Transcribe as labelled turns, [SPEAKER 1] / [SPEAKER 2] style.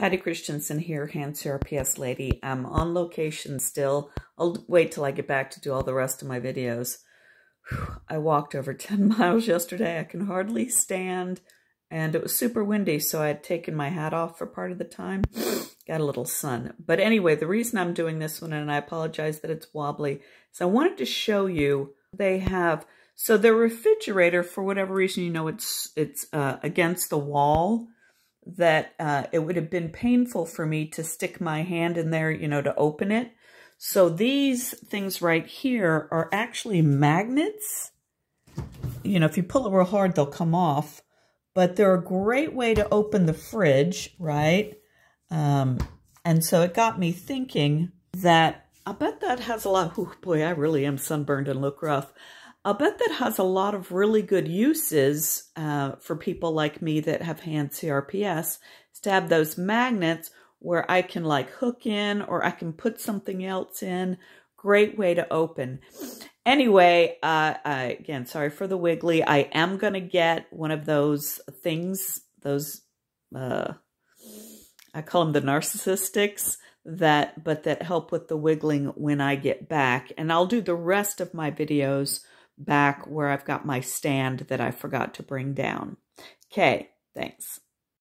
[SPEAKER 1] Patty Christensen here, hand CRPS lady. I'm on location still. I'll wait till I get back to do all the rest of my videos. Whew, I walked over 10 miles yesterday. I can hardly stand. And it was super windy, so I had taken my hat off for part of the time. Got a little sun. But anyway, the reason I'm doing this one, and I apologize that it's wobbly, is I wanted to show you they have... So the refrigerator, for whatever reason, you know, it's against the wall, that it would have been painful for me to stick my hand in there, you know, to open it. So these things right here are actually magnets. You know, if you pull it real hard, they'll come off. But they're a great way to open the fridge, right? And so it got me thinking that I bet that has a lot... Oh boy, I really am sunburned and look rough. I'll bet that has a lot of really good uses for people like me that have hand CRPS, is to have those magnets where I can like hook in or I can put something else in. Great way to open. Anyway, again, sorry for the wiggly. I am going to get one of those things, those, I call them the narcissistics, but that help with the wiggling when I get back. And I'll do the rest of my videos back where I've got my stand that I forgot to bring down. Okay, thanks.